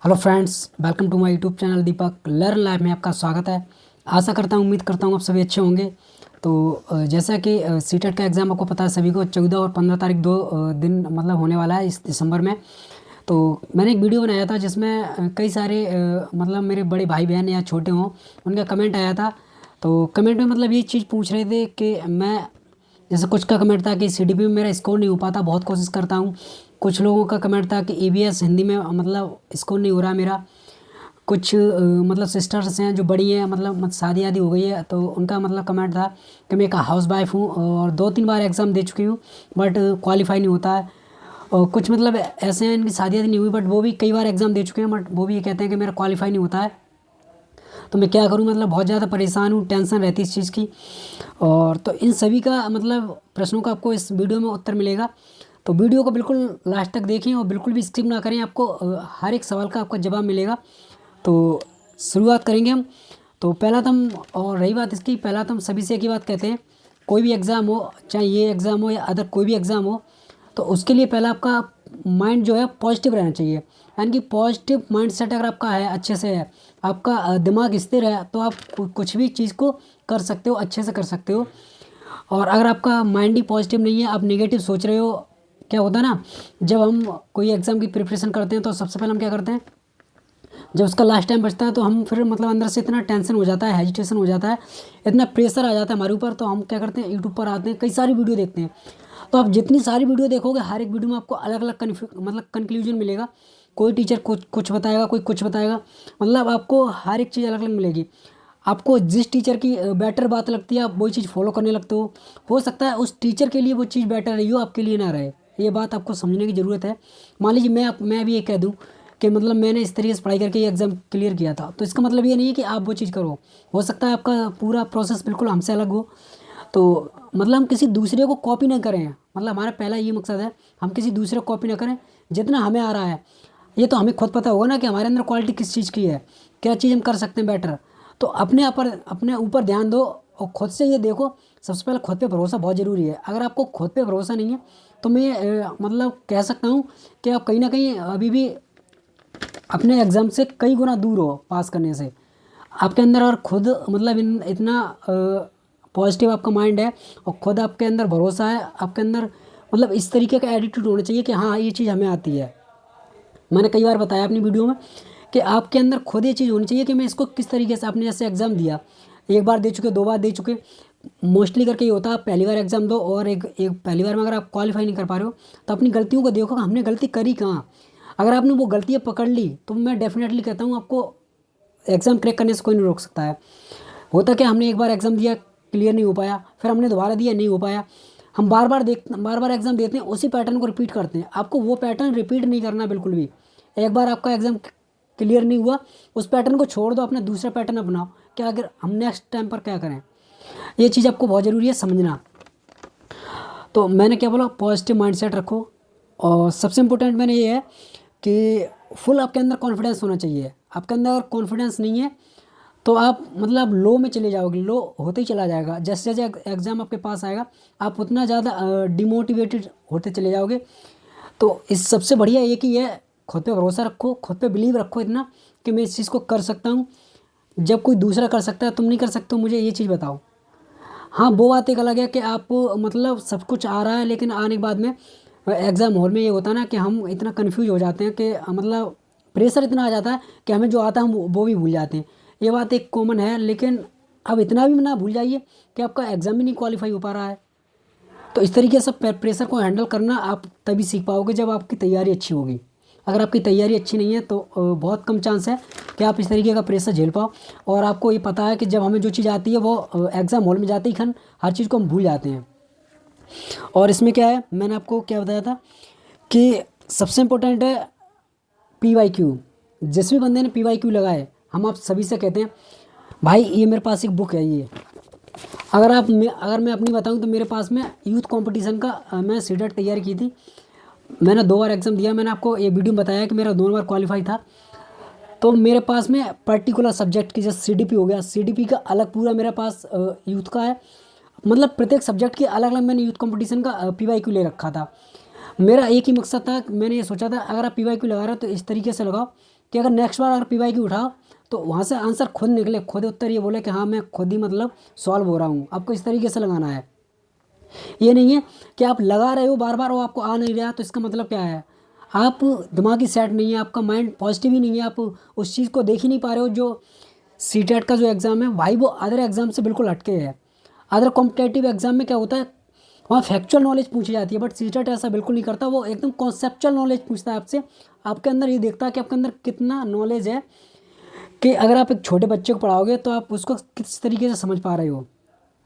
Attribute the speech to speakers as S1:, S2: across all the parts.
S1: Hello friends, welcome to my YouTube channel Deepak learn live में आपका स्वागत है। आशा करता हूँ, उम्मीद करता हूँ आप सभी अच्छे होंगे। तो जैसा कि सीटेट का एग्ज़ाम आपको पता है सभी को 14 और 15 तारीख दो दिन मतलब होने वाला है इस दिसंबर में। तो मैंने एक वीडियो बनाया था जिसमें कई सारे मतलब मेरे बड़े भाई बहन या छोटे हों उनका कमेंट आया था। तो कमेंट में मतलब ये चीज़ पूछ रहे थे कि मैं, जैसे कुछ का कमेंट था कि सीडीपी में मेरा स्कोर नहीं हो पाता, बहुत कोशिश करता हूँ। कुछ लोगों का कमेंट था कि ईवीएस हिंदी में मतलब स्कोर नहीं हो रहा मेरा। कुछ मतलब सिस्टर्स हैं जो बड़ी हैं, मतलब शादी आदि हो गई है, तो उनका मतलब कमेंट था कि मैं एक हाउस वाइफ हूँ और 2-3 बार एग्ज़ाम दे चुकी हूँ बट क्वालिफाई नहीं होता है। और कुछ मतलब ऐसे हैं इनकी शादी आदि नहीं हुई बट वो भी कई बार एग्ज़ाम दे चुके हैं बट वो भी ये कहते हैं कि मेरा क्वालिफाई नहीं होता है। तो मैं क्या करूँ, मतलब बहुत ज़्यादा परेशान हूँ, टेंशन रहती है इस चीज़ की। और तो इन सभी का मतलब प्रश्नों का आपको इस वीडियो में उत्तर मिलेगा। तो वीडियो को बिल्कुल लास्ट तक देखें और बिल्कुल भी स्किप ना करें, आपको हर एक सवाल का आपका जवाब मिलेगा। तो शुरुआत करेंगे हम। तो पहला तो हम, और रही बात इसकी, पहला तो हम सभी से एक ही बात कहते हैं, कोई भी एग्ज़ाम हो, चाहे ये एग्ज़ाम हो या अदर कोई भी एग्ज़ाम हो, तो उसके लिए पहला आपका माइंड जो है पॉजिटिव रहना चाहिए। यानी कि पॉजिटिव माइंड सेट अगर आपका है, अच्छे से है, आपका दिमाग स्थिर है, तो आप कुछ भी चीज़ को कर सकते हो, अच्छे से कर सकते हो। और अगर आपका माइंड ही पॉजिटिव नहीं है, आप नेगेटिव सोच रहे हो, क्या होता है ना, जब हम कोई एग्ज़ाम की प्रिपरेशन करते हैं तो सबसे पहले हम क्या करते हैं, जब उसका लास्ट टाइम बचता है तो हम फिर मतलब अंदर से इतना टेंशन हो जाता है, हेजिटेशन हो जाता है, इतना प्रेशर आ जाता है हमारे ऊपर, तो हम क्या करते हैं, यूट्यूब पर आते हैं, कई सारी वीडियो देखते हैं। तो आप जितनी सारी वीडियो देखोगे, हर एक वीडियो में आपको अलग अलग मतलब कंक्लूजन मिलेगा। कोई टीचर कुछ कुछ बताएगा, कोई कुछ बताएगा, मतलब आपको हर एक चीज़ अलग अलग मिलेगी। आपको जिस टीचर की बेटर बात लगती है आप वही चीज़ फॉलो करने लगते हो सकता है उस टीचर के लिए वो चीज़ बेटर रही हो, आपके लिए ना रहे। ये बात आपको समझने की ज़रूरत है। मान लीजिए मैं भी ये कह दूँ कि मतलब मैंने इस तरीके से पढ़ाई करके ये एग्ज़ाम क्लियर किया था, तो इसका मतलब ये नहीं है कि आप वो चीज़ करो। हो सकता है आपका पूरा प्रोसेस बिल्कुल हमसे अलग हो। तो मतलब हम किसी दूसरे को कॉपी ना करें, मतलब हमारा पहला ये मकसद है, हम किसी दूसरे को कॉपी ना करें। जितना हमें आ रहा है ये तो हमें खुद पता होगा ना कि हमारे अंदर क्वालिटी किस चीज़ की है, क्या चीज़ हम कर सकते हैं बेटर। तो अपने ऊपर ध्यान दो और खुद से ये देखो। सबसे पहले खुद पे भरोसा बहुत ज़रूरी है। अगर आपको खुद पे भरोसा नहीं है तो मैं मतलब कह सकता हूँ कि आप कहीं ना कहीं अभी भी अपने एग्ज़ाम से कई गुना दूर हो पास करने से। आपके अंदर और खुद मतलब इतना पॉजिटिव आपका माइंड है और खुद आपके अंदर भरोसा है, आपके अंदर मतलब इस तरीके का एटीट्यूड होना चाहिए कि हाँ ये चीज़ हमें आती है। मैंने कई बार बताया अपनी वीडियो में कि आपके अंदर खुद ये चीज़ होनी चाहिए कि मैं इसको किस तरीके से, आपने जैसे एग्ज़ाम दिया, एक बार दे चुके, 2 बार दे चुके, मोस्टली करके ये होता है आप पहली बार एग्ज़ाम दो और एक एक पहली बार में अगर आप क्वालिफाई नहीं कर पा रहे हो तो अपनी गलतियों को देखो कि हमने गलती करी कहाँ। अगर आपने वो गलतियाँ पकड़ ली तो मैं डेफिनेटली कहता हूँ आपको एग्ज़ाम क्रैक करने से कोई नहीं रोक सकता है। होता क्या, हमने एक बार एग्ज़ाम दिया, क्लियर नहीं हो पाया, फिर हमने दोबारा दिया, नहीं हो पाया, हम बार बार एग्ज़ाम देते हैं, उसी पैटर्न को रिपीट करते हैं। आपको वो पैटर्न रिपीट नहीं करना बिल्कुल भी। एक बार आपका एग्ज़ाम क्लियर नहीं हुआ, उस पैटर्न को छोड़ दो, अपना दूसरा पैटर्न अपनाओ कि अगर हम नेक्स्ट टाइम पर क्या करें। ये चीज़ आपको बहुत ज़रूरी है समझना। तो मैंने क्या बोला, पॉजिटिव माइंडसेट रखो। और सबसे इम्पोर्टेंट मैंने ये है कि फुल आपके अंदर कॉन्फिडेंस होना चाहिए। आपके अंदर अगर कॉन्फिडेंस नहीं है तो आप मतलब लो में चले जाओगे, लो होते ही चला जाएगा। जैसे जैसे एग्ज़ाम आपके पास आएगा आप उतना ज़्यादा डिमोटिवेटेड होते चले जाओगे। तो इस सबसे बढ़िया ये कि ये खुद पे भरोसा रखो, खुद पे बिलीव रखो इतना कि मैं इस चीज़ को कर सकता हूँ। जब कोई दूसरा कर सकता है तुम नहीं कर सकते हो, मुझे ये चीज़ बताओ। हाँ, वो बात एक अलग है कि आप मतलब सब कुछ आ रहा है लेकिन आने के बाद में एग्ज़ाम हॉल में ये होता है ना कि हम इतना कन्फ्यूज हो जाते हैं कि मतलब प्रेशर इतना आ जाता है कि हमें जो आता है हम वो भी भूल जाते हैं। ये बात एक कॉमन है, लेकिन अब इतना भी ना भूल जाइए कि आपका एग्ज़ाम ही नहीं क्वालिफाई हो पा रहा है। तो इस तरीके से प्रेशर को हैंडल करना आप तभी सीख पाओगे जब आपकी तैयारी अच्छी होगी। अगर आपकी तैयारी अच्छी नहीं है तो बहुत कम चांस है कि आप इस तरीके का प्रेशर झेल पाओ। और आपको ये पता है कि जब हमें जो चीज़ आती है वो एग्ज़ाम हॉल में जाते ही खन हर चीज़ को हम भूल जाते हैं। और इसमें क्या है, मैंने आपको क्या बताया था कि सबसे इम्पोर्टेंट है PYQ। जिस भी बंदे ने PYQ लगाए, हम आप सभी से कहते हैं भाई ये मेरे पास एक बुक है ये। अगर मैं अपनी बताऊं तो मेरे पास में यूथ कंपटीशन का मैं सीटेट तैयारी की थी। मैंने 2 बार एग्ज़ाम दिया, मैंने आपको ये वीडियो में बताया कि मेरा 2 बार क्वालिफाई था। तो मेरे पास में पर्टिकुलर सब्जेक्ट की, जैसे CDP हो गया, CDP का अलग पूरा मेरे पास यूथ का है। मतलब प्रत्येक सब्जेक्ट की अलग अलग मैंने यूथ कंपटीशन का PYQ ले रखा था। मेरा एक ही मकसद था, मैंने ये सोचा था अगर आप PYQ लगा रहे हो तो इस तरीके से लगाओ कि अगर नेक्स्ट बार अगर PYQ उठाओ तो वहाँ से आंसर खुद निकले, खुद उत्तर ये बोले कि हाँ मैं खुद ही मतलब सॉल्व हो रहा हूँ। आपको इस तरीके से लगाना है। ये नहीं है कि आप लगा रहे हो बार बार और आपको आ नहीं रहा, तो इसका मतलब क्या है, आप दिमागी सेट नहीं है, आपका माइंड पॉजिटिव ही नहीं है, आप उस चीज़ को देख ही नहीं पा रहे हो। जो सीटेट का जो एग्ज़ाम है भाई वो अदर एग्ज़ाम से बिल्कुल हटके है। अदर कॉम्पिटेटिव एग्ज़ाम में क्या होता है, वहाँ फैक्चुअल नॉलेज पूछी जाती है, बट सीटेट ऐसा बिल्कुल नहीं करता, वो एकदम कॉन्सेप्चुअल नॉलेज पूछता है आपसे। आपके अंदर ये देखता है कि आपके अंदर कितना नॉलेज है, कि अगर आप एक छोटे बच्चे को पढ़ाओगे तो आप उसको किस तरीके से समझ पा रहे हो।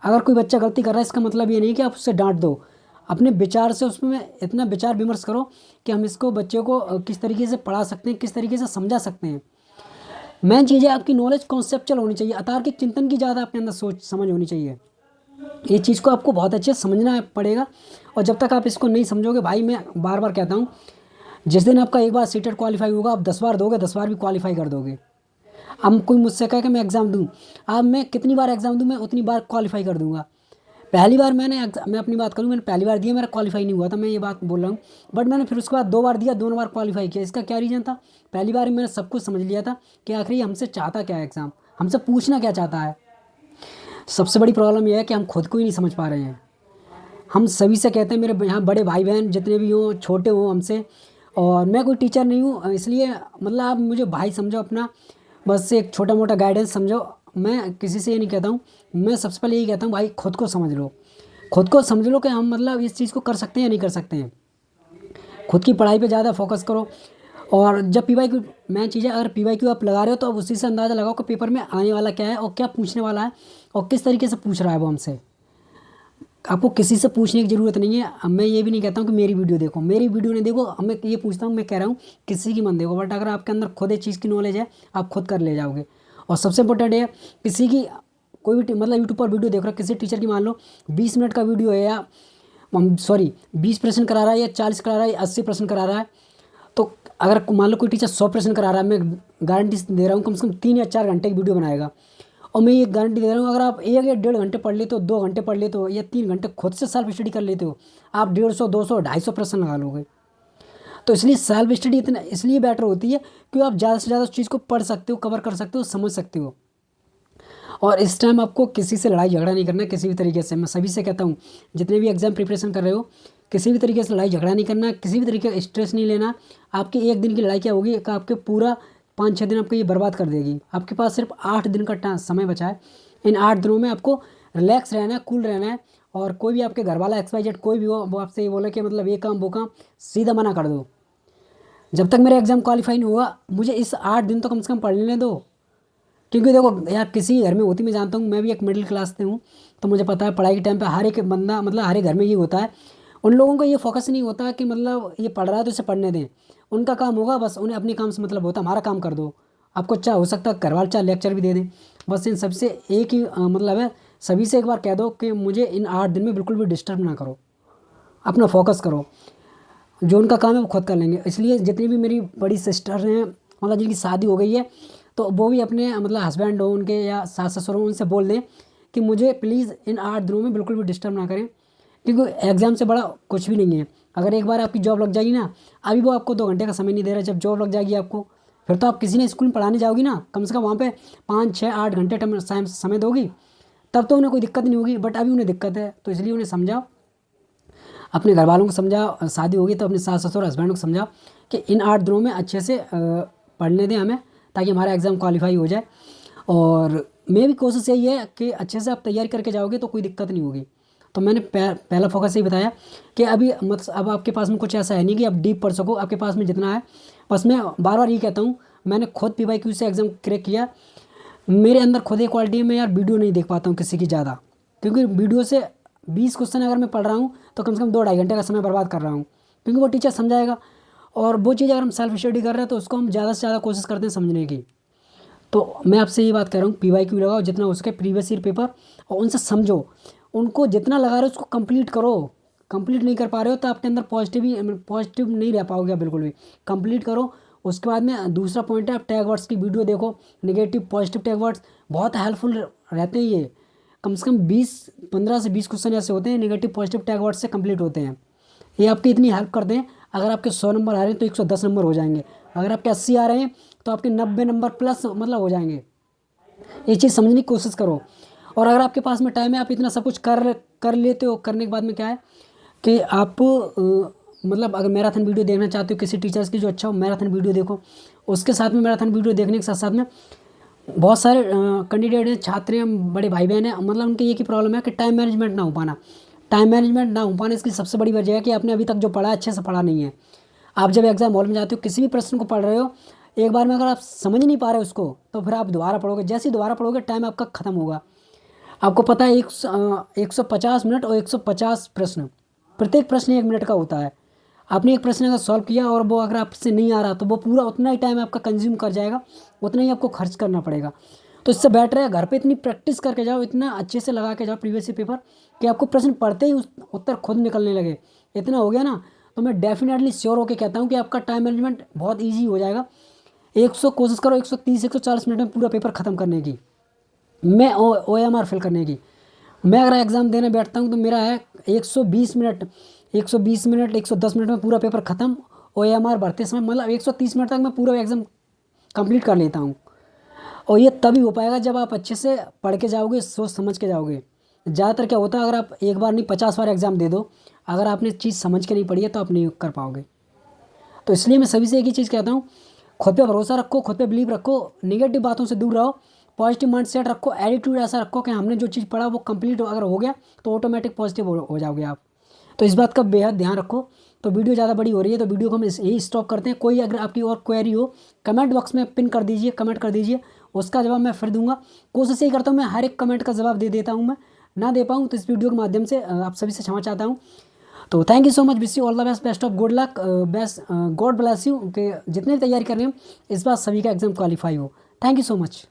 S1: अगर कोई बच्चा गलती कर रहा है इसका मतलब ये नहीं कि आप उससे डांट दो, अपने विचार से उसमें इतना विचार विमर्श करो कि हम इसको बच्चे को किस तरीके से पढ़ा सकते हैं, किस तरीके से समझा सकते हैं। मेन चीज़ है आपकी नॉलेज कॉन्सेप्चुअल होनी चाहिए, अतार्किक चिंतन की ज़्यादा अपने अंदर सोच समझ होनी चाहिए। ये चीज़ को आपको बहुत अच्छे से समझना पड़ेगा। और जब तक आप इसको नहीं समझोगे भाई, मैं बार बार कहता हूँ, जिस दिन आपका एक बार सीटेट क्वालिफाई होगा आप 10 बार दोगे, 10 बार भी क्वालिफाई कर दोगे। अब कोई मुझसे कहे कि मैं एग्ज़ाम दूँ, अब मैं कितनी बार एग्ज़ाम दूँ, मैं उतनी बार क्वालिफाई कर दूँगा। पहली बार मैं अपनी बात करूँ, मैंने पहली बार दिया, मेरा क्वालिफाई नहीं हुआ था, मैं ये बात बोल रहा हूँ। बट मैंने फिर उसके बाद 2 बार दिया, दोनों बार क्वालिफाई किया। इसका क्या रीज़न था, पहली बार मैंने सब कुछ समझ लिया था कि आखिर ये हमसे चाहता क्या है, एग्ज़ाम हमसे पूछना क्या चाहता है। सबसे बड़ी प्रॉब्लम यह है कि हम खुद को ही नहीं समझ पा रहे हैं। हम सभी से कहते हैं, मेरे यहाँ बड़े भाई बहन जितने भी हों, छोटे हों हमसे, और मैं कोई टीचर नहीं हूँ, इसलिए मतलब आप मुझे भाई समझो अपना, बस एक छोटा मोटा गाइडेंस समझो। मैं किसी से ये नहीं कहता हूँ, मैं सबसे पहले यही कहता हूँ भाई खुद को समझ लो, खुद को समझ लो कि हम मतलब इस चीज़ को कर सकते हैं या नहीं कर सकते हैं। खुद की पढ़ाई पे ज़्यादा फोकस करो। और जब PYQ मेन चीज़ है, अगर PYQ आप लगा रहे हो तो अब उसी से अंदाज़ा लगाओ कि पेपर में आने वाला क्या है और क्या पूछने वाला है और किस तरीके से पूछ रहा है वो हमसे। आपको किसी से पूछने की ज़रूरत नहीं है। अब मैं ये भी नहीं कहता हूँ कि मेरी वीडियो देखो, मेरी वीडियो नहीं देखो, अब मैं ये पूछता हूँ, मैं कह रहा हूँ किसी की मत देखो, बट अगर आपके अंदर खुद एक चीज़ की नॉलेज है आप खुद कर ले जाओगे। और सबसे इंपॉर्टेंट है, किसी की कोई भी मतलब यूट्यूब पर वीडियो देख रहा है, किसी टीचर की मान लो 20 मिनट का वीडियो है, या सॉरी 20 प्रश्न करा रहा है, या 40 करा रहा है, या 80 प्रश्न करा रहा है, तो अगर मान लो कोई टीचर 100 प्रश्न करा रहा है, मैं गारंटी दे रहा हूँ कम से कम 3 या 4 घंटे की वीडियो बनाएगा। और मैं ये गारंटी दे रहा हूँ, अगर आप 1 या 1.5 घंटे पढ़ लेते हो, 2 घंटे पढ़ लेते हो, या 3 घंटे खुद से सेल्फ स्टडी कर लेते हो, आप 150, 200, 250 प्रश्न लगा लोगे। तो इसलिए सेल्फ स्टडी इतना इसलिए बेटर होती है कि आप ज़्यादा से ज़्यादा उस चीज़ को पढ़ सकते हो, कवर कर सकते हो, समझ सकते हो। और इस टाइम आपको किसी से लड़ाई झगड़ा नहीं करना है किसी भी तरीके से। मैं सभी से कहता हूँ, जितने भी एग्ज़ाम प्रिपरेशन कर रहे हो, किसी भी तरीके से लड़ाई झगड़ा नहीं करना, किसी भी तरीके का स्ट्रेस नहीं लेना। आपकी एक दिन की लड़ाई क्या होगी, आपके पूरा 5-6 दिन आपको ये बर्बाद कर देगी। आपके पास सिर्फ 8 दिन का समय बचा है। इन 8 दिनों में आपको रिलैक्स रहना है, कूल रहना है। और कोई भी आपके घर वाला XYZ कोई भी हो, वो आपसे ये बोले कि मतलब ये काम वो काम, सीधा मना कर दो। जब तक मेरा एग्ज़ाम क्वालिफाई नहीं हुआ, मुझे इस 8 दिन तो कम से कम पढ़ लेने दो। क्योंकि देखो यार, किसी घर में होती, मैं जानता हूँ, मैं भी एक मिडिल क्लास से हूँ, तो मुझे पता है पढ़ाई के टाइम पे हर एक बंदा मतलब हर एक घर में ये होता है। उन लोगों को ये फोकस नहीं होता कि मतलब ये पढ़ रहा है तो इसे पढ़ने दें। उनका काम होगा बस, उन्हें अपने काम से मतलब होता है, हमारा काम कर दो। आपको चाहे हो सकता है घर वाले चाहे लेक्चर भी दे दें, बस इन सबसे एक ही मतलब है, सभी से एक बार कह दो कि मुझे इन 8 दिन में बिल्कुल भी डिस्टर्ब ना करो, अपना फोकस करो। जो उनका काम है वो खुद कर लेंगे। इसलिए जितनी भी मेरी बड़ी सिस्टर हैं, मतलब जिनकी शादी हो गई है, तो वो भी अपने मतलब हस्बैंड हो उनके या सास ससुर हो, उनसे बोल दें कि मुझे प्लीज़ इन 8 दिनों में बिल्कुल भी डिस्टर्ब ना करें। क्योंकि एग्ज़ाम से बड़ा कुछ भी नहीं है। अगर एक बार आपकी जॉब लग जाएगी ना, अभी वो आपको 2 घंटे का समय नहीं दे रहा, जब जॉब लग जाएगी आपको, फिर तो आप किसी ने स्कूल में पढ़ाने जाओगी ना, कम से कम वहाँ पे 5, 6, 8 घंटे समय दोगी, तब तो उन्हें कोई दिक्कत नहीं होगी। बट अभी उन्हें दिक्कत है, तो इसलिए उन्हें समझाओ, अपने घर वालों को समझाओ, शादी होगी तो अपने सास ससुर हस्बैंड को समझाओ कि इन 8 दिनों में अच्छे से पढ़ने दें हमें, ताकि हमारा एग्ज़ाम क्वालिफाई हो जाए। और मेरी कोशिश यही है कि अच्छे से आप तैयारी करके जाओगे तो कोई दिक्कत नहीं होगी। तो मैंने पहला फोकस यही बताया कि अभी मतलब अब आपके पास में कुछ ऐसा है नहीं कि आप डीप पढ़ सको, आपके पास में जितना है। बस मैं बार बार ये कहता हूँ, मैंने खुद PYQ से एग्ज़ाम क्रैक किया। मेरे अंदर खुद एक क्वालिटी है, मैं यार वीडियो नहीं देख पाता हूँ किसी की ज़्यादा, क्योंकि वीडियो से 20 क्वेश्चन अगर मैं पढ़ रहा हूँ तो कम से कम 2-2.5 घंटे का समय बर्बाद कर रहा हूँ, क्योंकि वो टीचर समझाएगा। और वो चीज़ अगर हम सेल्फ स्टडी कर रहे हैं तो उसको हम ज़्यादा से ज़्यादा कोशिश करते हैं समझने की। तो मैं आपसे ये बात कह रहा हूँ, PYQ लगाओ जितना हो सके, प्रीवियस ईयर पेपर, और उनसे समझो, उनको जितना लगा रहे हो उसको कंप्लीट करो। कंप्लीट नहीं कर पा रहे हो तो आपके अंदर पॉजिटिव नहीं रह पाओगे बिल्कुल भी। कंप्लीट करो। उसके बाद में दूसरा पॉइंट है, आप टैग वर्ड्स की वीडियो देखो, नेगेटिव पॉजिटिव टैग वर्ड्स बहुत हेल्पफुल रहते हैं। ये कम से कम 15 से 20 क्वेश्चन ऐसे होते हैं नेगेटिव पॉजिटिव टैग वर्ड से कंप्लीट होते हैं। ये आपकी इतनी हेल्प करते हैं, अगर आपके 100 नंबर आ रहे हैं तो 110 नंबर हो जाएंगे, अगर आपके 80 आ रहे हैं तो आपके 90 नंबर प्लस मतलब हो जाएंगे। ये चीज़ समझने की कोशिश करो। और अगर आपके पास में टाइम है, आप इतना सब कुछ कर लेते हो, करने के बाद में क्या है कि आप मतलब अगर मैराथन वीडियो देखना चाहते हो किसी टीचर्स की जो अच्छा हो, मैराथन वीडियो देखो। उसके साथ में मैराथन वीडियो देखने के साथ साथ में बहुत सारे कैंडिडेट हैं, छात्र हैं, बड़े भाई बहन हैं, मतलब उनकी एक ही प्रॉब्लम है कि टाइम मैनेजमेंट ना हो पाना। टाइम मैनेजमेंट ना हो पाने इसकी सबसे बड़ी वजह है कि आपने अभी तक जो पढ़ा है अच्छे से पढ़ा नहीं है। आप जब एग्जाम हॉल में जाते हो, किसी भी प्रश्न को पढ़ रहे हो, एक बार में अगर आप समझ नहीं पा रहे उसको, तो फिर आप दोबारा पढ़ोगे, जैसे ही दोबारा पढ़ोगे टाइम आपका ख़त्म होगा। आपको पता है 150 मिनट और 150 प्रश्न, प्रत्येक प्रश्न 1 मिनट का होता है। आपने एक प्रश्न अगर सॉल्व किया और वो अगर आपसे नहीं आ रहा तो वो पूरा उतना ही टाइम आपका कंज्यूम कर जाएगा, उतना ही आपको खर्च करना पड़ेगा। तो इससे बेटर है घर पे इतनी प्रैक्टिस करके जाओ, इतना अच्छे से लगा के जाओ प्रीवियस पेपर कि आपको प्रश्न पढ़ते ही उत्तर खुद निकलने लगे। इतना हो गया ना, तो मैं डेफिनेटली श्योर होकर कहता हूँ कि आपका टाइम मैनेजमेंट बहुत ईजी हो जाएगा। 100 कोशिश करो 130 140 मिनट में पूरा पेपर ख़त्म करने की, मैं OMR फिल करने की। मैं अगर एग्ज़ाम देने बैठता हूँ तो मेरा है 120 मिनट, 120 मिनट, 110 मिनट में पूरा पेपर ख़त्म। OMR भरते समय मतलब 130 मिनट तक मैं पूरा एग्ज़ाम कंप्लीट कर लेता हूँ। और ये तभी हो पाएगा जब आप अच्छे से पढ़ के जाओगे, सोच समझ के जाओगे। ज़्यादातर क्या होता है, अगर आप एक बार नहीं 50 बार एग्ज़ाम दे दो, अगर आपने चीज़ समझ के नहीं पढ़ी है तो आप नहीं कर पाओगे। तो इसलिए मैं सभी से एक ही चीज़ कहता हूँ, खुद पे भरोसा रखो, खुद पे बिलीव रखो, नेगेटिव बातों से दूर रहो, पॉजिटिव माइंडसेट रखो, एटीट्यूड ऐसा रखो कि हमने जो चीज़ पढ़ा वो कंप्लीट अगर हो गया तो ऑटोमेटिक पॉजिटिव हो जाओगे आप। तो इस बात का बेहद ध्यान रखो। तो वीडियो ज़्यादा बड़ी हो रही है तो वीडियो को हम यही स्टॉप करते हैं। कोई अगर आपकी और क्वेरी हो, कमेंट बॉक्स में पिन कर दीजिए, कमेंट कर दीजिए, उसका जवाब मैं फिर दूंगा। कोशिश यही करता हूँ मैं हर एक कमेंट का जवाब दे देता हूँ। मैं ना दे पाऊँ तो इस वीडियो के माध्यम से आप सभी से क्षमा चाहता हूँ। तो thank you so much, wish you all the best, best of good luck, best, God bless you कि जितने भी तैयारी कर रहे हो इस बार सभी का एग्जाम क्वालिफाई हो। Thank you so much.